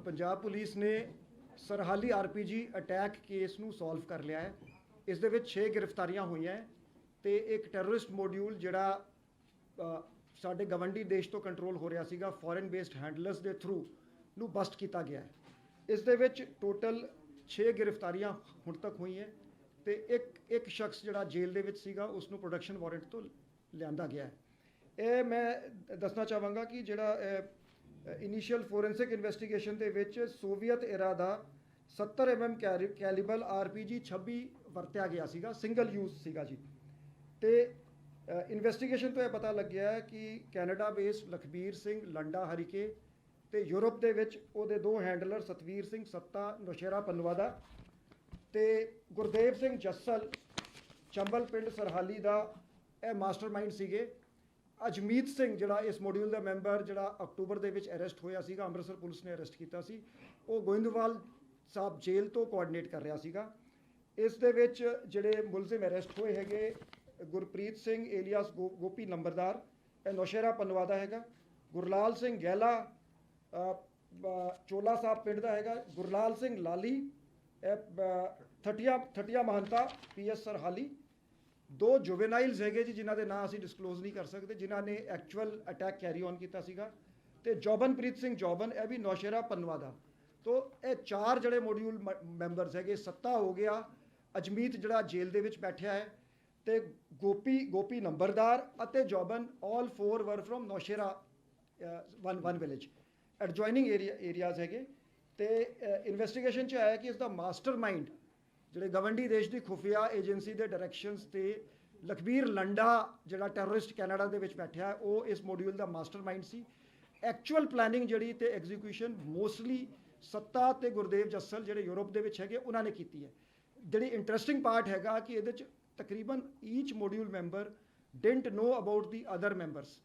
Punjab police ने सरहाली RPG attack case ਨੂੰ solve ਕਰ ਲਿਆ ਹੈ। ਇਸ ਦੇ ਵਿੱਚ 6 ਗ੍ਰਿਫਤਾਰੀਆਂ ਹੋਈਆਂ ਤੇ ਇੱਕ ਟੈਰਰਿਸਟ ਮੋਡਿਊਲ ਜਿਹੜਾ ਸਾਡੇ ਗਵੰਡੀ ਦੇਸ਼ ਤੋਂ ਕੰਟਰੋਲ ਹੋ ਰਿਹਾ ਸੀਗਾ ਫੋਰਨ ਬੇਸਡ ਹੈਂਡਲਰਸ ਦੇ ਥਰੂ ਨੂੰ ਬਸਟ ਕੀਤਾ ਗਿਆ ਹੈ। ਇਸ ਦੇ ਵਿੱਚ ਟੋਟਲ 6 ਗ੍ਰਿਫਤਾਰੀਆਂ ਹੁਣ ਤੱਕ ਹੋਈਆਂ ਤੇ ਇੱਕ ਸ਼ਖਸ ਜਿਹੜਾ ਜੇਲ੍ਹ ਦੇ ਵਿੱਚ ਸੀਗਾ ਉਸ ਨੂੰ ਪ੍ਰੋਡਕਸ਼ਨ ਵਾਰੰਟ ਤੋਂ ਲਿਆਂਦਾ ਗਿਆ ਹੈ। ਇਹ ਮੈਂ ਦੱਸਣਾ ਚਾਹਾਂਗਾ ਕਿ ਜਿਹੜਾ ਇਨੀਸ਼ੀਅਲ ਫੋਰੈਂਸਿਕ ਇਨਵੈਸਟੀਗੇਸ਼ਨ ਦੇ ਵਿੱਚ ਸੋਵੀਅਤ ਏਰਾ ਦਾ 70 mm ਕੈਲੀਬਰ RPG 26 ਵਰਤਿਆ ਗਿਆ ਸੀਗਾ, ਸਿੰਗਲ ਯੂਜ਼ ਸੀਗਾ ਜੀ। ਤੇ ਇਨਵੈਸਟੀਗੇਸ਼ਨ ਤੋਂ ਇਹ ਪਤਾ ਲੱਗਿਆ ਹੈ ਕਿ ਕੈਨੇਡਾ ਬੇਸਡ ਲਖਬੀਰ ਸਿੰਘ ਲੰਡਾ ਹਰੀਕੇ ਤੇ ਯੂਰਪ ਦੇ ਵਿੱਚ ਉਹਦੇ 2 ਹੈਂਡਲਰ ਸਤਵੀਰ ਸਿੰਘ ਸੱਤਾ ਨੌਸ਼ੇਰਾ ਪਨਵਾਦਾ ਤੇ ਗੁਰਦੇਵ ਸਿੰਘ ਜੱਸਲ ਚੰਬਲ ਪਿੰਡ ਸਰਹਾਲੀ ਦਾ ਇਹ ਮਾਸਟਰਮਾਈਂਡ ਸੀਗੇ। ਅਜਮੀਤ ਸਿੰਘ ਜਿਹੜਾ ਇਸ ਮੋਡਿਊਲ ਦਾ ਮੈਂਬਰ ਜਿਹੜਾ ਅਕਤੂਬਰ ਦੇ ਵਿੱਚ ਅਰੈਸਟ ਹੋਇਆ ਸੀਗਾ, ਅੰਮ੍ਰਿਤਸਰ ਪੁਲਿਸ ਨੇ ਅਰੈਸਟ ਕੀਤਾ ਸੀ, ਉਹ ਗੋਇੰਦਵਾਲ ਸਾਹਿਬ ਜੇਲ੍ਹ ਤੋਂ ਕੋਆਰਡੀਨੇਟ ਕਰ ਰਿਹਾ ਸੀਗਾ। ਇਸ ਦੇ ਵਿੱਚ ਜਿਹੜੇ ਮੁਲਜ਼ਮ ਅਰੈਸਟ ਹੋਏ ਹੈਗੇ ਗੁਰਪ੍ਰੀਤ ਸਿੰਘ ਏਲੀਆਸ ਗੋਪੀ ਨੰਬਰਦਾਰ, ਇਹ ਨੌਸ਼ੇਰਾ ਪਨਵਾਦਾ ਹੈਗਾ। ਗੁਰਲਾਲ ਸਿੰਘ ਗਹਿਲਾ ਚੋਲਾ ਸਾਹਿਬ ਪਿੰਡ ਦਾ ਹੈਗਾ। ਗੁਰਲਾਲ ਸਿੰਘ ਲਾਲੀ ਥਟੀਆ ਮਹੰਤਾ PS ਸਰਹਾਲੀ। 2 ਜੁਵੇਨਾਈਲਸ ਹੈਗੇ ਜੀ ਜਿਨ੍ਹਾਂ ਦੇ ਨਾਂ ਅਸੀਂ ਡਿਸਕਲੋਜ਼ ਨਹੀਂ ਕਰ ਸਕਦੇ, ਜਿਨ੍ਹਾਂ ਨੇ ਐਕਚੁਅਲ ਅਟੈਕ ਕੈਰੀ ਔਨ ਕੀਤਾ ਸੀਗਾ। ਤੇ ਜੋਬਨਪ੍ਰੀਤ ਸਿੰਘ ਜੋਬਨ, ਇਹ ਵੀ ਨੌਸ਼ੇਰਾ ਪਨਵਾਦਾ। ਤੋ ਇਹ 4 ਜਿਹੜੇ ਮੋਡਿਊਲ ਮੈਂਬਰਸ ਹੈਗੇ, ਸੱਤਾ ਹੋ ਗਿਆ, ਅਜਮੀਤ ਜਿਹੜਾ ਜੇਲ੍ਹ ਦੇ ਵਿੱਚ ਬੈਠਿਆ ਹੈ, ਤੇ ਗੋਪੀ ਨੰਬਰਦਾਰ ਅਤੇ ਜੋਬਨ, all 4 were from Naushera one village, adjoining areas ਹੈਗੇ। ਤੇ ਇਨਵੈਸਟੀਗੇਸ਼ਨ 'ਚ ਆਇਆ ਕਿ ਇਸ ਦਾ ਮਾਸਟਰਮਾਈਂਡ ਜਿਹੜੇ ਗਵੰਡੀ ਦੇਸ਼ ਦੀ ਖੁਫੀਆ ਏਜੰਸੀ ਦੇ ਡਾਇਰੈਕਸ਼ਨਸ ਤੇ ਲਖਬੀਰ ਲੰਡਾ ਜਿਹੜਾ ਟੈਰਰਿਸਟ ਕੈਨੇਡਾ ਦੇ ਵਿੱਚ ਬੈਠਿਆ, ਉਹ ਇਸ ਮੋਡਿਊਲ ਦਾ ਮਾਸਟਰਮਾਈਂਡ ਸੀ। ਐਕਚੁਅਲ ਪਲੈਨਿੰਗ ਜਿਹੜੀ ਤੇ ਐਗਜ਼ੀਕਿਊਸ਼ਨ ਮੋਸਟਲੀ ਸੱਤਾ ਤੇ ਗੁਰਦੇਵ ਜੱਸਲ ਜਿਹੜੇ ਯੂਰਪ ਦੇ ਵਿੱਚ ਹੈਗੇ ਉਹਨਾਂ ਨੇ ਕੀਤੀ ਹੈ। ਜਿਹੜੀ ਇੰਟਰਸਟਿੰਗ ਪਾਰਟ ਹੈਗਾ ਕਿ ਇਹਦੇ 'ਚ ਤਕਰੀਬਨ each module member didn't know about the other members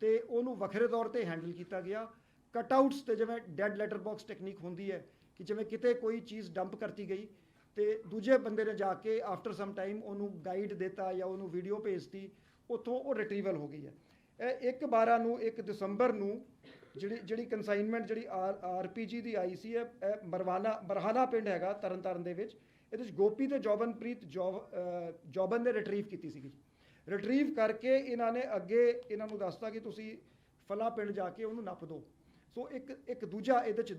ਤੇ ਉਹਨੂੰ ਵੱਖਰੇ ਤੌਰ ਤੇ ਹੈਂਡਲ ਕੀਤਾ ਗਿਆ। ਕਟਆਊਟਸ ਤੇ ਜਿਵੇਂ ਡੈਡ ਲੈਟਰ ਬਾਕਸ ਟੈਕਨੀਕ ਹੁੰਦੀ ਹੈ ਕਿ ਜਿਵੇਂ ਕਿਤੇ ਕੋਈ ਚੀਜ਼ ਡੰਪ ਕਰਤੀ ਗਈ ਤੇ ਦੂਜੇ ਬੰਦੇ ਨੇ ਜਾ ਕੇ ਆਫਟਰ ਸਮ ਟਾਈਮ ਉਹਨੂੰ ਗਾਈਡ ਦਿੱਤਾ ਜਾਂ ਉਹਨੂੰ ਵੀਡੀਓ ਭੇਜਤੀ, ਉੱਥੋਂ ਉਹ ਰਿਟਰੀਵਲ ਹੋ ਗਈ ਹੈ। ਇਹ 1/12 ਨੂੰ 1 ਦਸੰਬਰ ਨੂੰ ਜਿਹੜੀ ਕੰਸਾਈਨਮੈਂਟ ਜਿਹੜੀ RPG ਦੀ ਆਈ ਸੀ, ਇਹ ਮਰਹਾਨਾ ਪਿੰਡ ਹੈਗਾ ਤਰਨਤਾਰਨ ਦੇ ਵਿੱਚ। ਇਹਦੇ ਵਿੱਚ ਗੋਪੀ ਤੇ ਜੋਬਨਪ੍ਰੀਤ ਜੋਬਨ ਨੇ ਰਿਟਰੀਵ ਕੀਤੀ ਸੀਗੀ। ਰਿਟਰੀਵ ਕਰਕੇ ਇਹਨਾਂ ਨੇ ਅੱਗੇ ਇਹਨਾਂ ਨੂੰ ਦੱਸਤਾ ਕਿ ਤੁਸੀਂ ਫਲਾ ਪਿੰਡ ਜਾ ਕੇ ਉਹਨੂੰ ਨੱਪ ਦਿਓ। ਸੋ ਇੱਕ ਦੂਜਾ ਇਹਦੇ 'ਚ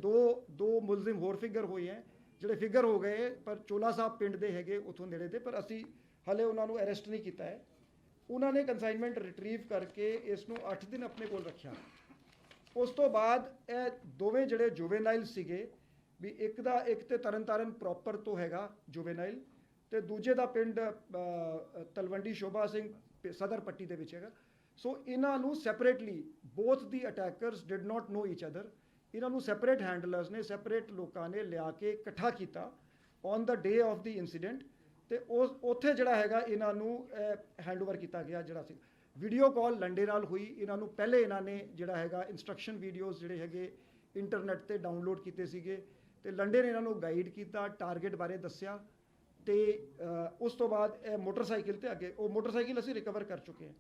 ਦੋ ਮੁਲਜ਼ਮ ਹੋਰ ਫਿਗਰ ਹੋਏ ਹੈ ਜਿਹੜੇ ਫਿਗਰ ਹੋ ਗਏ, ਪਰ ਚੋਲਾ ਸਾਹਿਬ ਪਿੰਡ ਦੇ ਹੈਗੇ ਉੱਥੋਂ ਨੇੜੇ ਦੇ, ਪਰ ਅਸੀਂ ਹਲੇ ਉਹਨਾਂ ਨੂੰ ਅਰੈਸਟ ਨਹੀਂ ਕੀਤਾ ਹੈ। ਉਹਨਾਂ ਨੇ ਕੰਸਾਈਨਮੈਂਟ ਰਿਟਰੀਵ ਕਰਕੇ ਇਸ ਨੂੰ 8 ਦਿਨ ਆਪਣੇ ਕੋਲ ਰੱਖਿਆ। ਉਸ ਤੋਂ ਬਾਅਦ ਇਹ ਦੋਵੇਂ ਜਿਹੜੇ ਜੁਵੇਨਾਈਲ ਸੀਗੇ, ਵੀ ਇੱਕ ਤੇ ਤਰਨਤਾਰਨ ਪ੍ਰੋਪਰ ਤੋਂ ਹੈਗਾ ਜੁਵੇਨਾਈਲ, ਤੇ ਦੂਜੇ ਦਾ ਪਿੰਡ ਤਲਵੰਡੀ ਸ਼ੋਭਾ ਸਿੰਘ ਸਦਰ ਪੱਟੀ ਦੇ ਵਿੱਚ ਹੈਗਾ। ਸੋ ਇਹਨਾਂ ਨੂੰ separately both the attackers did not know each other, ਇਹਨਾਂ ਨੂੰ ਸੈਪਰੇਟ ਹੈਂਡਲਰਸ ਨੇ, ਸੈਪਰੇਟ ਲੋਕਾਂ ਨੇ ਲਿਆ ਕੇ ਇਕੱਠਾ ਕੀਤਾ on the day of the incident. ਤੇ ਉੱਥੇ ਜਿਹੜਾ ਹੈਗਾ ਇਹਨਾਂ ਨੂੰ ਹੈਂਡਓਵਰ ਕੀਤਾ ਗਿਆ। ਜਿਹੜਾ ਸੀ ਵੀਡੀਓ ਕਾਲ ਲੰਡੇ ਨਾਲ ਹੋਈ। ਇਹਨਾਂ ਨੂੰ ਪਹਿਲੇ ਇਹਨਾਂ ਨੇ ਜਿਹੜਾ ਹੈਗਾ ਇੰਸਟਰਕਸ਼ਨ ਵੀਡੀਓਜ਼ ਜਿਹੜੇ ਹੈਗੇ ਇੰਟਰਨੈਟ ਤੇ ਡਾਊਨਲੋਡ ਕੀਤੇ ਸੀਗੇ, ਤੇ ਲੰਡੇ ਨੇ ਇਹਨਾਂ ਨੂੰ ਗਾਈਡ ਕੀਤਾ, ਟਾਰਗੇਟ ਬਾਰੇ ਦੱਸਿਆ। ਤੇ ਉਸ ਤੋਂ ਬਾਅਦ ਇਹ ਮੋਟਰਸਾਈਕਲ ਤੇ ਅੱਗੇ, ਉਹ ਮੋਟਰਸਾਈਕਲ ਅਸੀਂ ਰਿਕਵਰ ਕਰ ਚੁੱਕੇ ਹਾਂ।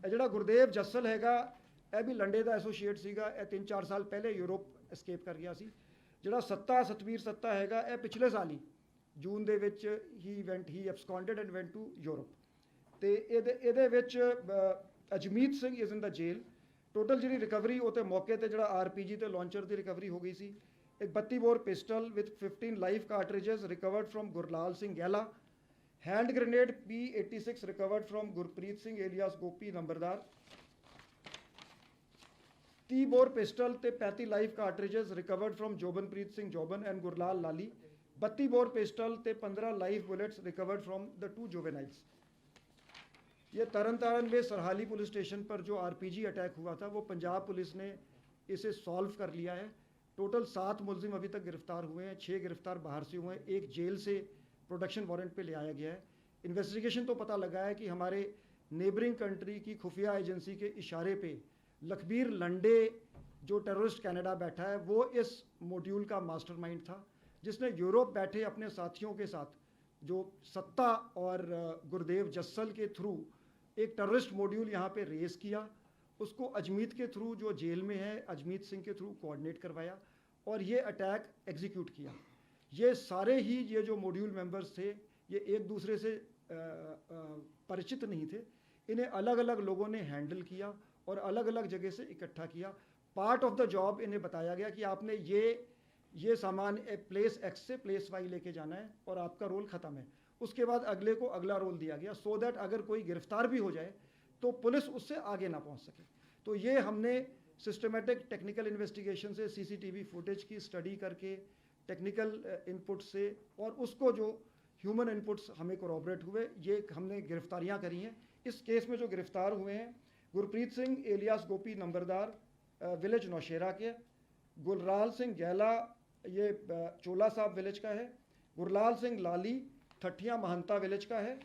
ਇਹ ਜਿਹੜਾ ਗੁਰਦੇਵ ਜੱਸਲ ਹੈਗਾ, ਇਹ ਵੀ ਲੰਡੇ ਦਾ ਐਸੋਸੀਏਟ ਸੀਗਾ। ਇਹ 3-4 ਸਾਲ ਪਹਿਲੇ ਯੂਰਪ ਐਸਕੇਪ ਕਰ ਗਿਆ ਸੀ। ਜਿਹੜਾ ਸਤਵੀਰ ਸੱਤਾ ਹੈਗਾ, ਇਹ ਪਿਛਲੇ ਸਾਲ ਹੀ ਜੂਨ ਦੇ ਵਿੱਚ ਹੀ absconded and went to Europe. ਤੇ ਇਹਦੇ ਵਿੱਚ Ajmeet Singh is in the jail. Total ਜਿਹੜੀ ਰਿਕਵਰੀ ਉਹ ਤੇ ਮੌਕੇ ਤੇ ਜਿਹੜਾ RPG ਤੇ ਲਾਂਚਰ ਦੀ ਰਿਕਵਰੀ ਹੋ ਗਈ ਸੀ। ਇੱਕ 32 bore pistol with 15 live cartridges recovered from Gurlal Singh Gehla. Hand grenade P86 recovered from Gurpreet Singh alias Gopi Numberdar. 30 bore pistol ते 35 live cartridges recovered from Jobanpreet Singh Joban and Gurlal Lali. 32 bore pistol ते 15 live bullets recovered from the 2 juveniles. ये तरनतारन में सरहाली police station पर जो RPG अटैक हुआ था, वो Punjab police ने इसे सॉल्व कर लिया है। टोटल 7 मुलजिम अभी तक गिरफ्तार हुए हैं, 6 गिरफ्तार बाहर से हुए हैं, एक जेल से प्रोडक्शन वारंट पे ले आया गया है। इन्वेस्टिगेशन तो पता लगा है कि हमारे नेबरिंग कंट्री की खुफिया एजेंसी के इशारे पे लखबीर लंडे जो टेररिस्ट कनाडा बैठा है, वो इस मॉड्यूल का मास्टरमाइंड था, जिसने यूरोप बैठे अपने साथियों के साथ जो सत्ता और गुरदेव जस्सल के थ्रू एक टेररिस्ट मॉड्यूल यहाँ पे रेस किया। उसको अजमीत के थ्रू जो जेल में है, अजमीत सिंह के थ्रू कोऑर्डिनेट करवाया और ये अटैक एग्जीक्यूट किया। ये सारे ही ये जो मॉड्यूल मेंबर्स थे ये एक दूसरे से परिचित नहीं थे, इन्हें अलग अलग लोगों ने हैंडल किया और अलग अलग जगह से इकट्ठा किया। पार्ट ऑफ द जॉब इन्हें बताया गया कि आपने ये सामान प्लेस एक्स से प्लेस वाई लेके जाना है और आपका रोल ख़त्म है। उसके बाद अगले को अगला रोल दिया गया सो दैट अगर कोई गिरफ्तार भी हो जाए तो पुलिस उससे आगे ना पहुंच सके। तो ये हमने सिस्टमेटिक टेक्निकल इन्वेस्टिगेशन से, सीसीटीवी फुटेज की स्टडी करके, टेक्निकल इनपुट से और उसको जो ह्यूमन इनपुट्स हमें कोऑपरेट हुए, ये हमने गिरफ्तारियां करी हैं। इस केस में जो गिरफ्तार हुए हैं, गुरप्रीत सिंह एलियास गोपी नंबरदार, विलेज नौशेरा के, गुलराल सिंह गैला ये चोला साहब विलेज का है, गुरलाल सिंह लाली ठठिया महंता विलेज का है,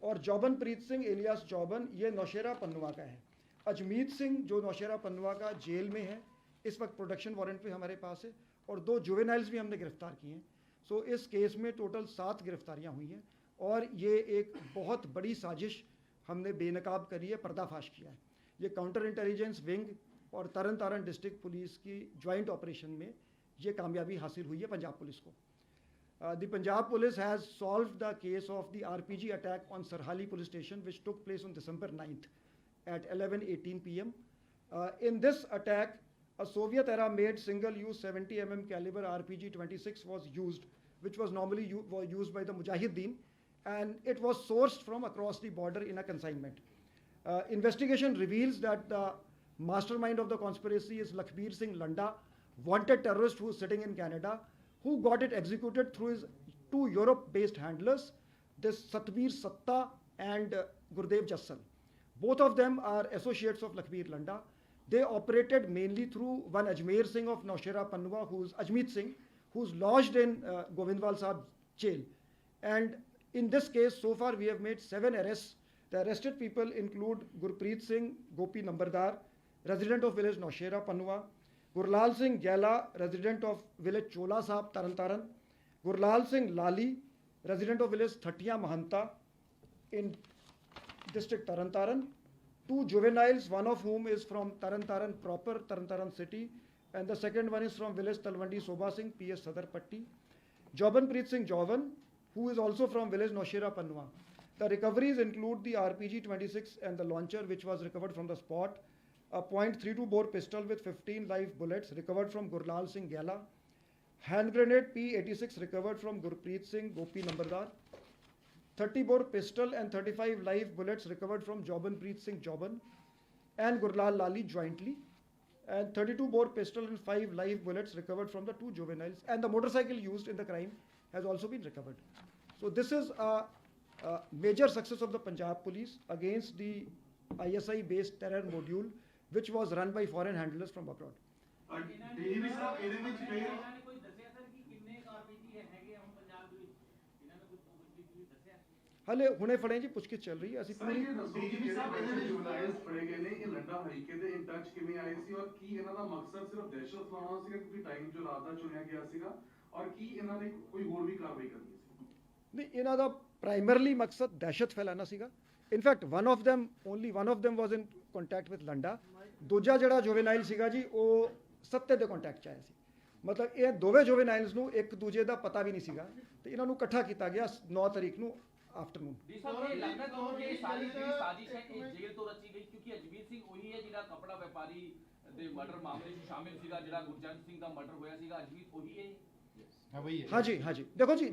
और जौबनप्रीत सिंह एलियास जौबन ये नौशेरा पन्नुआ का है। अजमीत सिंह जो नौशेरा पन्नुआ का जेल में है, इस वक्त प्रोटेक्शन वारंट पे हमारे पास है, और 2 जुवेनाइल्स भी हमने गिरफ्तार किए हैं। सो इस केस में टोटल 7 गिरफ्तारियां हुई हैं और ये एक बहुत बड़ी साजिश हमने बेनकाब करी है, पर्दाफाश किया है। ये काउंटर इंटेलिजेंस विंग और तरन तारण डिस्ट्रिक्ट पुलिस की ज्वाइंट ऑपरेशन में ये कामयाबी हासिल हुई है पंजाब पुलिस को। The Punjab police has solved the case of the RPG attack on Sarhali police station which took place on December 9th at 11:18 p.m. In this attack, a Soviet-era made single-use 70 mm caliber RPG-26 was used, which was normally used by the Mujahideen, and it was sourced from across the border in a consignment. Investigation reveals that the mastermind of the conspiracy is Lakhbir Singh Landa, wanted terrorist who is sitting in Canada, who got it executed through his 2 Europe-based handlers, this Satbir Satta and Gurdev Jassal. Both of them are associates of Lakhbir Landa. They operated mainly through one Ajmer Singh of Naushera Panwa, who's Ajmeet Singh, who's lodged in Govindwal Sahib jail. And in this case, so far we have made 7 arrests. The arrested people include Gurpreet Singh Gopi Nambardar, resident of village Naushera Panwa, Gurlal Singh Gela, resident of village Chola Sahib Tarantaran, Gurlal Singh Lali, resident of village Thatiya Mahanta in district Tarantaran, 2 juveniles, one of whom is from Tarantaran proper, Tarantaran city, and the second one is from village Talwandi Sobha Singh, PS Sadarpatti, Jaubanpreet Singh Jauban, who is also from village Naushera Panwa. The recoveries include the RPG-26 and the launcher which was recovered from the spot, a .32 bore pistol with 15 live bullets recovered from Gurlal Singh Gela, hand grenade P86 recovered from Gurpreet Singh Gopi Nambardar, 30 bore pistol and 35 live bullets recovered from Jaubanpreet Singh Jauban and Gurlal Lali jointly, and 32 bore pistol and 5 live bullets recovered from the 2 juveniles, and the motorcycle used in the crime has also been recovered. So this is a major success of the Punjab police against the ISI based terror module which was run by foreign handlers from abroad. हाले हुणे फड़े जी पुछगिछ चल रही है ਅਸੀਂ ਪੂਰੀ DGP ਸਾਹਿਬ ਇਹਦੇ ਜੁਵਨਾਈਲਸ ਫੜੇ ਗਏ ਨੇ ਇਹ ਲੰਡਾ ਹਰੀਕੇ ਦੇ ਇਨ ਟੱਚ ਕਿਵੇਂ ਆਏ ਸੀ ਔਰ ਕੀ ਇਹਨਾਂ ਦਾ ਮਕਸਦ ਸਿਰਫ ਦਹਿਸ਼ਤ ਫੈਲਾਉਣਾ ਸੀਗਾ ਕਿਉਂਕਿ ਟਾਈਮ ਜੋ ਰਾਤ ਦਾ ਚੁਣਿਆ ਗਿਆ ਸੀਗਾ ਔਰ ਕੀ ਇਹਨਾਂ ਨੇ ਕੋਈ ਹੋਰ ਵੀ ਕਾਰਵਾਈ ਕਰਨੀ ਸੀ? ਨਹੀਂ, ਇਹਨਾਂ ਦਾ ਪ੍ਰਾਇਮਰਲੀ ਮਕਸਦ ਦਹਿਸ਼ਤ ਫੈਲਾਉਣਾ ਸੀਗਾ। In fact only one of them was in contact with Landa. ਦੂਜਾ ਜਿਹੜਾ ਜੁਵੇਨਾਈਲ ਸੀਗਾ ਜੀ ਉਹ ਸੱਤੇ ਦੇ ਕੰਟੈਕਟ 'ਚ ਆਇਆ ਸੀ। ਮਤਲਬ ਇਹ ਦੋਵੇਂ ਜੁਵੇਨਾਈਲਸ ਨੂੰ ਇੱਕ ਦੂਜੇ ਦਾ ਪਤਾ ਵੀ ਨਹੀਂ ਸੀਗਾ ਤੇ ਇਹਨਾਂ ਨੂੰ ਇਕੱਠਾ ਕੀਤਾ ਗਿਆ 9 ਤਾਰੀਖ ਨੂੰ आफ्टरनून। अजमीत सिंह वही है जिहड़ा कपड़ा व्यापारी दे मर्डर मामले च शामिल सीगा, जिहड़ा गुरजंत सिंह दा मर्डर होया सीगा, अजमीत वही है। हाँ जी देखो जी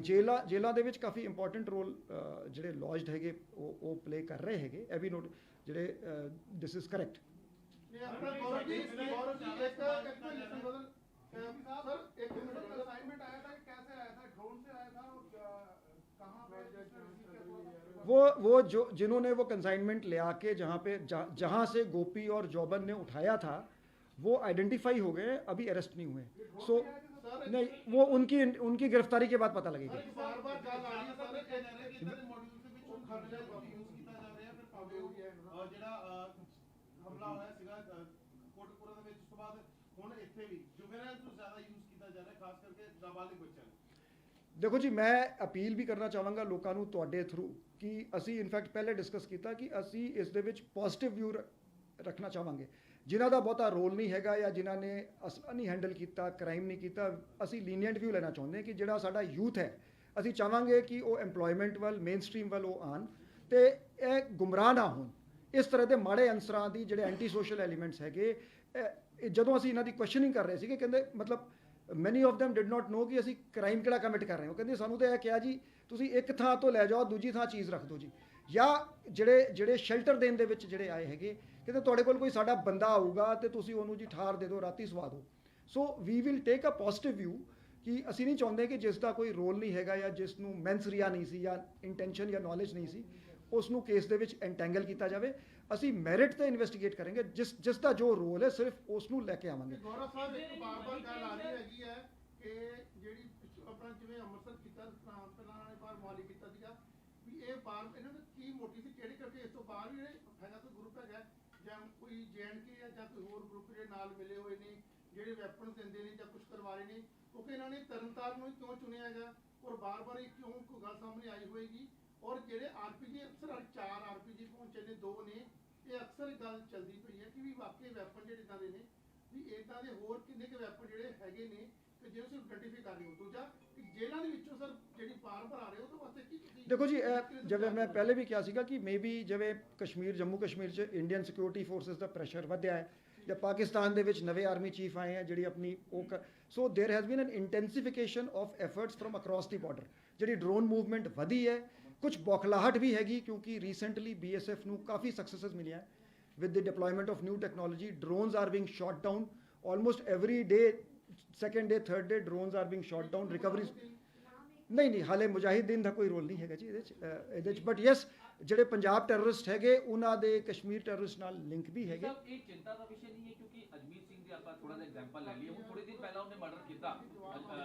जेलों ਦੇ ਵਿੱਚ ਕਾਫੀ ਇੰਪੋਰਟੈਂਟ ਰੋਲ ਜਿਹੜੇ ਲੌਜਡ ਹੈਗੇ ਉਹ ਪਲੇ ਕਰ ਰਹੇ ਹੈਗੇ। ਇਹ ਵੀ ਨੋਟ ਜਿਹੜੇ ਦਿਸ ਇਜ਼ ਕਰੈਕਟ। वो जो जिन्होंने वो कंसाइनमेंट ले आके जहाँ से गोपी और जौबन ने उठाया था वो आइडेंटिफाई हो गए, अभी अरेस्ट नहीं हुए। सो नहीं, वो उनकी गिरफ्तारी के बाद पता लगेगा। देखो जी मैं अपील भी करना चाहांगा लोगों ਨੂੰ ਤੁਹਾਡੇ ਥਰੂ ਕਿ ਅਸੀਂ ਇਨਫੈਕਟ ਪਹਿਲੇ ਡਿਸਕਸ ਕੀਤਾ ਕਿ ਅਸੀਂ ਇਸ ਦੇ ਵਿੱਚ ਪੋਜ਼ਿਟਿਵ ਵਿਊ ਰੱਖਣਾ ਚਾਹਾਂਗੇ। ਜਿਨ੍ਹਾਂ ਦਾ ਬਹੁਤਾ ਰੋਲ ਨਹੀਂ ਹੈਗਾ ਜਾਂ ਜਿਨ੍ਹਾਂ ਨੇ ਅਸਲਾ ਨਹੀਂ ਹੈਂਡਲ ਕੀਤਾ, ਕ੍ਰਾਈਮ ਨਹੀਂ ਕੀਤਾ, ਅਸੀਂ ਲੀਨੀਅੰਟ ਵਿਊ ਲੈਣਾ ਚਾਹੁੰਦੇ ਹਾਂ ਕਿ ਜਿਹੜਾ ਸਾਡਾ ਯੂਥ ਹੈ, ਅਸੀਂ ਚਾਹਾਂਗੇ ਕਿ ਉਹ ਐਮਪਲੋਇਮੈਂਟ ਵੱਲ, ਮੇਨ ਸਟਰੀਮ ਵੱਲ ਉਹ ਆਉਣ ਤੇ ਇਹ ਗੁੰਮਰਾਹ ਨਾ ਹੋਣ ਇਸ ਤਰ੍ਹਾਂ ਦੇ ਮਾੜੇ ਅਨਸਰਾਂ ਦੀ, ਜਿਹੜੇ ਐਂਟੀ ਸੋਸ਼ਲ ਐਲੀਮੈਂਟਸ ਹੈਗੇ। ਜਦੋਂ ਅਸੀਂ ਇਹਨਾਂ ਦੀ ਕੁਐਸਚਨਿੰਗ ਕਰ ਰਹੇ ਸੀਗੇ, ਕਹਿੰਦੇ ਮਤਲਬ ਮੈਨੀ of them did not know ਕਿ ਅਸੀਂ ਕ੍ਰਾਈਮ ਕਿਹੜਾ ਕਮਿਟ ਕਰ ਰਹੇ ਹਾਂ। ਉਹ ਕਹਿੰਦੇ ਸਾਨੂੰ ਤਾਂ ਇਹ ਕਿਹਾ ਜੀ ਤੁਸੀਂ ਇੱਕ ਥਾਂ ਤੋਂ ਲੈ ਜਾਓ, ਦੂਜੀ ਥਾਂ ਚੀਜ਼ ਰੱਖ ਦਿਓ ਜੀ, ਜਾਂ ਜਿਹੜੇ ਸ਼ੈਲਟਰ ਦੇਣ ਦੇ ਵਿੱਚ ਜਿਹੜੇ ਆਏ ਹੈਗੇ, ਕਹਿੰਦੇ ਤੁਹਾਡੇ ਕੋਲ ਕੋਈ ਸਾਡਾ ਬੰਦਾ ਆਊਗਾ ਤੇ ਤੁਸੀਂ ਉਹਨੂੰ ਜੀ ਠਾਰ ਦੇ ਦਿਓ, ਰਾਤੀ ਸਵਾ ਦਿਓ। So we will take a positive view ਕਿ ਅਸੀਂ ਨਹੀਂ ਚਾਹੁੰਦੇ ਕਿ ਜਿਸ ਦਾ ਕੋਈ ਰੋਲ ਨਹੀਂ ਹੈਗਾ ਜਾਂ ਜਿਸ ਨੂੰ ਮੈਂਸ ਰੀਆ ਨਹੀਂ ਸੀ ਜਾਂ ਇੰਟੈਂਸ਼ਨ ਜਾਂ ਨੌਲੇਜ ਨਹੀਂ ਸੀ, ਉਸ ਨੂੰ ਕੇਸ ਦੇ ਵਿੱਚ ਐਂਟੈਂਗਲ ਕੀਤਾ ਜਾਵੇ। ਅਸੀਂ ਮੈਰਿਟ ਤੇ ਇਨਵੈਸਟੀਗੇਟ ਕਰਾਂਗੇ, ਜਿਸ ਦਾ ਜੋ ਰੋਲ ਹੈ ਸਿਰਫ ਉਸ ਨੂੰ ਲੈ ਕੇ ਆਵਾਂਗੇ। ਗੌਰਵ ਸਾਹਿਬ, ਇੱਕ ਬਾਰ-ਬਾਰ ਗੱਲ ਆ ਰਹੀ ਹੈਗੀ ਹੈ ਕਿ ਜਿਹੜੀ ਆਪਣਾ ਜਿਵੇਂ ਅੰਮ੍ਰਿਤਸਰ ਕੀਤਾ, ਪਹਿਲਾਂ ਨੇ ਬਾਹਰ ਮੌਲੀ ਕੀਤਾ ਸੀਗਾ, ਵੀ ਇਹ ਬਾਹਰ ਇਹਨਾਂ ਦਾ ਕੀ ਮੋਟਿਵ ਸੀ, ਕਿਹੜੇ ਕਰਕੇ ਇਸ ਤੋਂ ਬਾਹਰ ਵੀ ਜਿਹੜੇ ਹੈਗਾ ਕੋਈ ਗਰੁੱਪ ਹੈਗਾ ਜਾਂ ਕੋਈ JNK ਜਾਂ ਕੋਈ ਹੋਰ ਗਰੁੱਪ ਜਿਹੜੇ ਨਾਲ ਮਿਲੇ ਹੋਏ ਨੇ, ਜਿਹੜੇ ਵੈਪਨਸ ਦਿੰਦੇ ਨੇ ਜਾਂ ਕੁਝ ਕਰਵਾ ਰਹੇ ਨੇ, ਕਿਉਂਕਿ ਇਹਨਾਂ ਨੇ ਤਰਨਤਾਰਨ ਨੂੰ ਕਿਉਂ ਚੁਣਿਆ ਹੈਗਾ ਔਰ ਬਾਰ-ਬਾਰ ਇਹ ਕਿਉਂ ਕੋਈ ਗੱਲ ਸਾਹਮਣੇ ਆਈ ਹੋਏਗੀ। ਔਰ ਜਿਹੜੇ RPG ਅਕਸਰ 4 RPG ਪਹੁੰਚੇ ਨੇ, 2 ਨੇ, ਇਹ ਅਕਸਰ ਗੱਲ ਚੱਲਦੀ ਪਈ ਹੈ ਕਿ ਵੀ ਵਾਕਈ ਵੈਪਨ ਜਿਹੜੇ ਇਦਾਂ ਦੇ ਨੇ, ਵੀ ਇਦਾਂ ਦੇ ਹੋਰ ਕਿੰਨੇ ਕੁ ਵੈਪਨ ਜਿਹੜੇ ਹੈਗੇ ਨੇ ਕਿ ਜਿਹਨੂੰ ਸਿਰਫ ਆਈਡੈਂਟੀਫਾਈ ਕਰ ਰਹੇ ਹੋ। ਦੂਜਾ ਕਿ ਜੇਲ੍ਹਾਂ ਦੇ ਵਿੱਚੋਂ ਸਰ ਜਿਹੜੀ ਪਾਰ ਭਰਾ ਰਹੇ ਹੋ, ਉਹਦੇ ਵਾਸਤੇ ਕੀ ਤੁਸੀਂ ਦੇਖੋ ਜੀ, ਜਿਵੇਂ ਮੈਂ ਪਹਿਲੇ ਵੀ ਕਿਹਾ ਸੀਗਾ ਕਿ ਮੇਬੀ ਜਿਵੇਂ ਜੰਮੂ ਕਸ਼ਮੀਰ 'ਚ ਇੰਡੀਅਨ ਸਿਕਿਉਰਿਟੀ ਫੋਰਸਿਸ ਦਾ ਪ੍ਰੈਸ਼ਰ ਵਧਿਆ ਹੈ, ਜਾਂ ਪਾਕਿਸਤਾਨ ਦੇ ਵਿੱਚ ਨਵੇਂ ਆਰਮੀ ਚੀਫ ਆਏ ਹੈ ਜਿਹੜੀ ਆਪਣੀ so there has been an intensification of efforts from across the border. ਜਿਹੜੀ ਡਰੋਨ ਮੂਵਮੈਂਟ ਵਧੀ ਹੈ, ਕੁਝ ਬੌਖਲਾਹਟ ਵੀ ਹੈਗੀ ਕਿਉਂਕਿ ਰੀਸੈਂਟਲੀ BSF ਨੂੰ ਕਾਫੀ ਸਕਸੈਸਸ ਮਿਲਿਆ with the deployment of new technology. Drones are being shot down almost every day, second day, third day drones are being shot down. Recoveries ਨਹੀਂ ਹਾਲੇ ਮੁਜਾਹਿਦੀਨ ਦਾ ਕੋਈ ਰੋਲ ਨਹੀਂ ਹੈਗਾ ਜੀ ਇਹਦੇ 'ਚ ਬਟ ਯੈਸ ਜਿਹੜੇ ਪੰਜਾਬ ਟੈਰਰਿਸਟ ਹੈਗੇ ਉਹਨਾਂ ਦੇ ਕਸ਼ਮੀਰ ਟੈਰਰਿਸਟ ਨਾਲ ਲਿੰਕ ਵੀ ਹੈਗੇ। ਇਹ ਚਿੰਤਾ ਦਾ ਵਿਸ਼ਾ ਨਹੀਂ ਹੈ ਕਿਉਂਕਿ ਅਜਮੀਰ ਸਿੰਘ ਦੀ ਆਪਾਂ ਥੋੜਾ ਜਿਹਾ ਐਗਜ਼ਾਮਪਲ ਲੈ ਲਈਏ। ਹੁਣ ਥੋੜੇ ਦਿਨ ਪਹਿਲਾਂ ਉਹਨੇ ਮਰਡਰ ਕੀਤਾ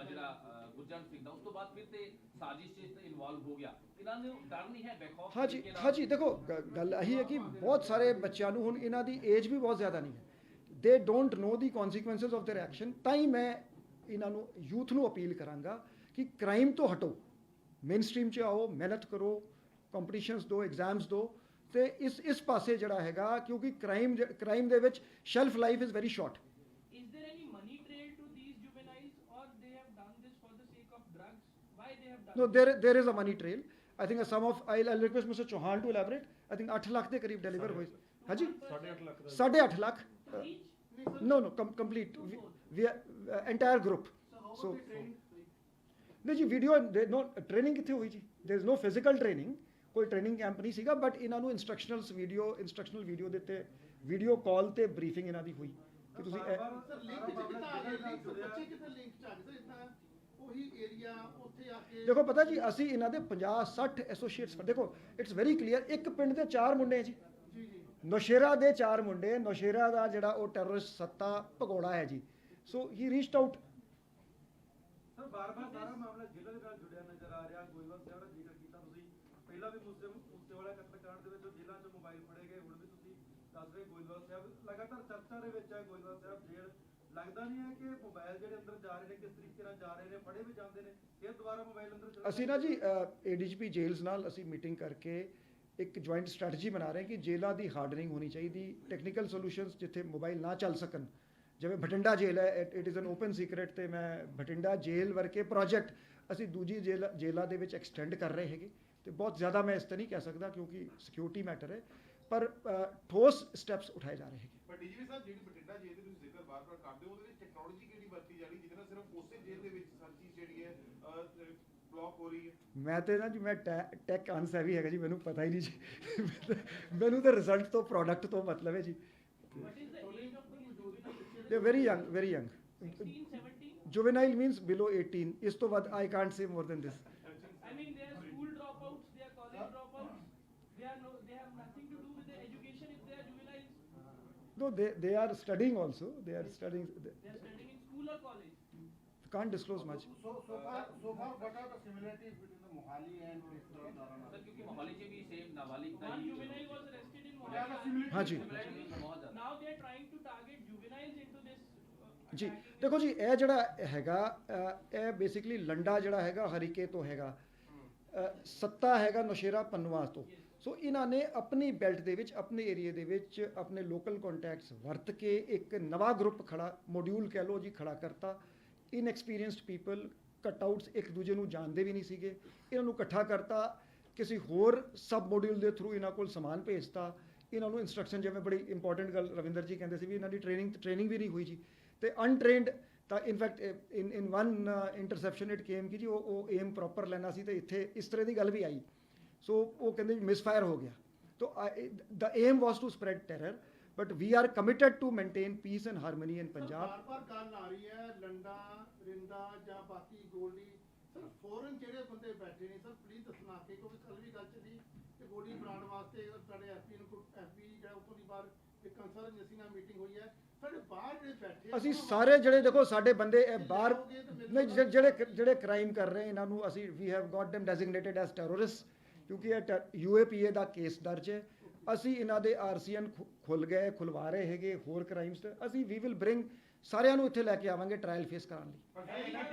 ਜਿਹੜਾ ਗੁਰਜੰਟ ਸਿੰਘ ਦਾ, ਉਸ ਤੋਂ ਬਾਅਦ ਫਿਰ ਤੇ ਸਾਜ਼ਿਸ਼ 'ਚ ਇਨਵੋਲਵ ਹੋ ਗਿਆ। ਇਹਨਾਂ ਨੂੰ ਡਰ ਨਹੀਂ ਹੈ ਬੇਖੌਫ? ਹਾਂਜੀ ਦੇਖੋ ਗੱਲ ਇਹੀ ਹੈ ਕਿ ਬਹੁਤ ਸਾਰੇ ਬੱਚਿਆਂ ਨੂੰ ਹੁਣ ਇਹਨਾਂ ਦੀ ਏਜ ਵੀ ਬਹੁਤ ਜ਼ਿਆਦਾ ਨਹੀਂ ਹੈ, ਦੇ don't know the ਕੌਨਸੀਕੁਐਂਸਿਸ of there action. ਤਾਂ ਹੀ ਮੈਂ ਇਹਨਾਂ ਨੂੰ ਯੂਥ ਨੂੰ ਅਪੀਲ ਕਰਾਂਗਾ ਕਿ ਕ੍ਰਾਈਮ ਤੋਂ ਹਟੋ, ਮੇਨ ਸਟਰੀਮ 'ਚ ਆਓ, ਮਿਹਨਤ ਕਰੋ, ਕੰਪੀਟੀਸ਼ਨਸ ਦਿਓ, ਐਗਜ਼ਾਮਸ ਦਿਓ ਤੇ ਇਸ ਪਾਸੇ ਜਿਹੜਾ ਹੈਗਾ ਕਿਉਂਕਿ ਕ੍ਰਾਈਮ ਦੇ ਵਿੱਚ shelf life is very short. Is there any money trail to these juveniles, or they have done this for the sake of drugs? Why they have done? No, there is a money trail. I think a sum of I'll request Mr. Chauhan to elaborate. I think 8 lakh ਦੇ ਕਰੀਬ deliver ਹੋਏ। ਹਾਂਜੀ 8.5 lakh. No, complete. We entire group. So ਨਹੀਂ ਜੀ video ਨੋ training ਕਿੱਥੇ ਹੋਈ ਜੀ? There is no physical training, ਕੋਈ ਟ੍ਰੇਨਿੰਗ ਕੈਂਪ ਨਹੀਂ ਸੀਗਾ ਬਟ ਇਹਨਾਂ ਨੂੰ ਇੰਸਟਰਕਸ਼ਨਲ ਵੀਡੀਓ ਦਿੱਤੇ, ਵੀਡੀਓ ਕਾਲ ਤੇ ਬਰੀਫਿੰਗ ਇਹਨਾਂ ਦੀ ਹੋਈ ਕਿ ਤੁਸੀਂ ਸਰ ਲਿੰਕ ਕਿੱਥੇ ਆ ਗਏ? ਲਿੰਕ ਬੱਚੇ ਕਿੱਥੇ ਲਿੰਕ ਚ ਆ ਗਏ ਸਰ? ਇਦਾਂ ਉਹੀ ਏਰੀਆ ਉੱਥੇ ਆ ਕੇ ਦੇਖੋ ਪਤਾ ਜੀ ਅਸੀਂ ਇਹਨਾਂ ਦੇ 50-60 ਐਸੋਸੀਏਟਸ ਦੇਖੋ ਇਟਸ ਵੈਰੀ ਕਲੀਅਰ। ਇੱਕ ਪਿੰਡ ਦੇ 4 ਮੁੰਡੇ ਜੀ, ਨੌਸ਼ੇਰਾ ਦੇ 4 ਮੁੰਡੇ, ਨੌਸ਼ੇਰਾ ਦਾ ਜਿਹੜਾ ਉਹ ਟੈਰਰਿਸਟ ਸੱਤਾ ਭਗੌੜਾ ਹੈ ਜੀ। ਸੋ ਹੀ ਰੀਚਡ ਆਊਟ। ਸਰ ਬਾਰ-ਬਾਰ ਸਾਰਾ ਮਾਮਲਾ ਜ਼ਿਲ੍ਹਾ ਦੇ ਨਾਲ ਜੁੜਿਆ ਨਜ਼ਰ ਆ ਰਿਹਾ। ਗੋਇੰਦਵਾਲ ਸਾਹਿਬ ਦਾ ਜ਼ਿਕਰ ਕੀਤਾ ਤੁਸੀਂ, ਪਹਿਲਾਂ ਵੀ ਮੂਸੇਵਾਲਾ ਕਤਲकांड ਦੇ ਵਿੱਚ ਜੇਲ੍ਹਾਂ 'ਚੋਂ ਮੋਬਾਈਲ ਫੜੇ ਗਏ, ਹੁਣ ਵੀ ਤੁਸੀਂ ਦੱਸ ਰਹੇ ਗੋਇੰਦਵਾਲ ਸਾਹਿਬ ਲਗਾਤਾਰ ਚਰਚਾ ਦੇ ਵਿੱਚ ਹੈ। ਗੋਇੰਦਵਾਲ ਸਾਹਿਬ ਜੇਲ੍ਹ ਲੱਗਦਾ ਨਹੀਂ ਹੈ ਕਿ ਮੋਬਾਈਲ ਜਿਹੜੇ ਅੰਦਰ ਜਾ ਰਹੇ ਨੇ ਕਿਸ ਤਰੀਕੇ ਨਾਲ ਜਾ ਰਹੇ ਨੇ, ਫੜੇ ਵੀ ਜਾਂਦੇ ਨੇ, ਫਿਰ ਦੁਬਾਰਾ ਮੋਬਾਈਲ ਅੰਦਰ ਅਸੀਂ ਨਾ ਜੀ ADGP ਜੇਲ੍ਸ ਨਾਲ ਅਸੀਂ ਮੀਟਿੰਗ ਕਰਕੇ ਇੱਕ ਜੁਆਇੰਟ ਸਟ੍ਰੈਟਜੀ ਬਣਾ ਰਹੇ ਕਿ ਜੇਲ੍ਹਾਂ ਦੀ ਹਾਰਡਨਿੰਗ ਹੋਣੀ ਚਾਹੀਦੀ, ਟੈਕਨੀਕਲ ਸੋਲੂਸ਼ਨਸ ਜਿੱਥੇ ਮੋਬਾਈਲ ਨਾ ਚੱਲ ਸਕਣ। ਜਿਵੇਂ ਬਠਿੰਡਾ ਜੇਲ੍ਹ ਹੈ, it is an open secret ਤੇ ਮੈਂ ਬਠਿੰਡਾ ਜੇਲ੍ਹ ਵਰਗੇ ਪ੍ਰੋਜੈਕਟ ਅਸੀਂ ਦੂਜੀ ਜੇਲ੍ਹਾਂ ਦੇ ਵਿੱਚ ਐਕਸਟੈਂਡ ਕਰ ਰਹੇ ਹੈਗੇ ਤੇ ਬਹੁਤ ਜ਼ਿਆਦਾ ਮੈਂ ਇਸ ਤੇ ਨਹੀਂ ਕਹਿ ਸਕਦਾ ਕਿਉਂਕਿ ਸਿਕਿਉਰਿਟੀ ਮੈਟਰ ਹੈ, ਪਰ ਠੋਸ ਸਟੈਪਸ ਉਠਾਏ ਜਾ ਰਹੇ ਹੈਗੇ। ਪਰ DGP ਸਾਹਿਬ ਜਿਹੜੀ ਬਠਿੰਡਾ ਜੇਲ੍ਹ ਦੇ ਤੁਸੀਂ ਜ਼ਿਕਰ ਬਾਰ-ਬਾਰ ਕਰਦੇ ਹੋ, ਉਹਦੇ ਵਿੱਚ ਟੈਕਨੋਲੋਜੀ ਕਿਹੜੀ ਵਰਤੀ ਜਾ ਰਹੀ ਜਿਹਦੇ ਨਾਲ ਸਿਰਫ ਉਸੇ ਜੇਲ੍ਹ ਦੇ ਵਿੱਚ ਹਰ ਚੀਜ਼ ਜਿਹੜੀ ਹੈ ਬਲੌਕ ਹੋ ਰਹੀ ਹੈ? ਮੈਂ ਤੇ ਨਾ ਜੀ ਮੈਂ ਟੈਕ ਅਨਸੈਵੀ ਹੈਗਾ ਜੀ, ਮੈਨੂੰ ਪਤਾ ਹੀ ਨਹੀਂ ਜੀ। ਮੈਨੂੰ ਤਾਂ ਰਿਜ਼ਲਟ ਤੋਂ ਪ੍ਰੋਡਕਟ ਤੋਂ ਮਤਲਬ ਹੈ ਜੀ। What is the age of the juvenile? ਦੇ very young 16, 17? juvenile means below 18. ਇਸ ਤੋਂ ਵੱਧ I can't say more than this. I mean, they are school dropouts, they are college dropouts. They have nothing to do with their education if they are juveniles. No, they are studying also. They are studying. They are studying in school or college. Can't disclose much. so far what are the similarities between the Mohali and Tarana? Sir ਕਿਉਂਕਿ ਮੋਹਾਲੀ 'ਚ ਵੀ same ਨਾਬਾਲਿਗ ਦਾ One ਹੀ juvenile was arrested in What are the Mohali. similarities? हाँ जी। ਬਹੁਤ ਜ਼ਿਆਦਾ। Now they are trying to target juveniles into this. ਜੀ attacking ਦੇਖੋ ਜੀ ਇਹ ਜਿਹੜਾ ਹੈਗਾ ਇਹ ਬੇਸਿਕਲੀ ਲੰਡਾ ਜਿਹੜਾ ਹੈਗਾ ਹਰੀਕੇ ਤੋਂ ਹੈਗਾ, ਸੱਤਾ ਹੈਗਾ ਨੌਸ਼ੇਰਾ ਪੰਨਵਾ ਤੋਂ। ਸੋ ਇਹਨਾਂ ਨੇ ਆਪਣੀ ਬੈਲਟ ਦੇ ਵਿੱਚ, ਆਪਣੇ ਏਰੀਏ ਦੇ ਵਿੱਚ ਆਪਣੇ ਲੋਕਲ ਕੰਟੈਕਟਸ ਵਰਤ ਕੇ ਇੱਕ ਨਵਾਂ ਗਰੁੱਪ ਖੜਾ, ਮੋਡਿਊਲ ਕਹਿ ਲਓ ਜੀ, ਖੜਾ ਕਰਤਾ। ਇਨਐਕਸਪੀਰੀਅੰਸਡ ਪੀਪਲ, ਕਟਆਊਟਸ, ਇੱਕ ਦੂਜੇ ਨੂੰ ਜਾਣਦੇ ਵੀ ਨਹੀਂ ਸੀਗੇ, ਇਹਨਾਂ ਨੂੰ ਇਕੱਠਾ ਕਰਤਾ, ਕਿਸੇ ਹੋਰ ਸਬ ਮੋਡਿਊਲ ਦੇ ਥਰੂ ਇਹਨਾਂ ਕੋਲ ਸਮਾਨ ਭੇਜਤਾ, ਇਹਨਾਂ ਨੂੰ ਇੰਸਟਰਕਸ਼ਨ, ਜਿਵੇਂ ਬੜੀ ਇੰਪੋਰਟੈਂਟ ਗੱਲ ਰਵਿੰਦਰ ਜੀ ਕਹਿੰਦੇ ਸੀ ਵੀ ਇਹਨਾਂ ਦੀ ਟ੍ਰੇਨਿੰਗ ਵੀ ਨਹੀਂ ਹੋਈ ਜੀ, ਤੇ ਅਨਟ੍ਰੇਨਡ। ਤਾਂ in fact in one interception it came ਕਿ ਜੀ ਉਹ ਏਮ ਪ੍ਰੋਪਰ ਲੈਣਾ ਸੀ, ਤੇ ਇੱਥੇ ਇਸ ਤਰ੍ਹਾਂ ਦੀ ਗੱਲ ਵੀ ਆਈ। ਸੋ ਉਹ ਕਹਿੰਦੇ ਵੀ ਮਿਸਫਾਇਰ ਹੋ ਗਿਆ। ਤੋ the aim was to spread terror, but we are committed to maintain peace and harmony in Punjab. ਬਾਰ-ਬਾਰ ਗੱਲ ਆ ਰਹੀ ਹੈ ਲੰਡਾ, ਰਿੰਦਾ ਜਾਂ ਬਾਕੀ ਗੋਲਡੀ, ਸਰ ਫੋਰਨ ਜਿਹੜੇ ਬੰਦੇ ਬੈਠੇ ਨੇ, ਸਰ ਪਲੀਜ਼ ਦੱਸਣਾ ਕਿ ਕਿਉਂਕਿ ਕੱਲ ਵੀ ਗੱਲ ਸੀ ਕਿ ਗੋਲੀ ਬਣਾਉਣ ਵਾਸਤੇ ਸਾਡੇ ਐਸਪੀ ਨੂੰ, ਐਸਪੀ ਜਿਹੜਾ ਉੱਥੋਂ ਦੀ ਬਾਹਰ ਇੱਕ ਕੰਸਰਨ ਅਸੀਂ ਨਾਲ ਮੀਟਿੰਗ ਹੋਈ ਹੈ, ਸਾਡੇ ਬਾਹਰ ਜਿਹੜੇ ਬੈਠੇ ਅਸੀਂ ਸਾਰੇ ਜਿਹੜੇ ਦੇਖੋ ਸਾਡੇ ਬੰਦੇ ਇਹ ਬਾਹਰ ਨਹੀਂ, ਜਿਹੜੇ ਕ੍ਰਾਈਮ ਕਰ ਰਹੇ ਇਹਨਾਂ ਨੂੰ ਅਸੀਂ ਵੀ have got them designated as terrorists, ਕਿਉਂਕਿ ਇਹ UAPA ਦਾ ਕੇਸ ਦਰਜ ਹੈ। ਅਸੀਂ ਇਹਨਾਂ ਦੇ RCN ਖੁਲਵਾ ਰਹੇ ਹੈਗੇ ਹੋਰ ਕ੍ਰਾਈਮਸ ਤੇ ਅਸੀਂ ਵੀ ਵਿਲ ਬ੍ਰਿੰਗ ਸਾਰਿਆਂ ਨੂੰ ਇੱਥੇ ਲੈ ਕੇ ਆਵਾਂਗੇ ਟ੍ਰਾਇਲ ਫੇਸ ਕਰਾਉਣ ਲਈ। ਪਰ ਇਹ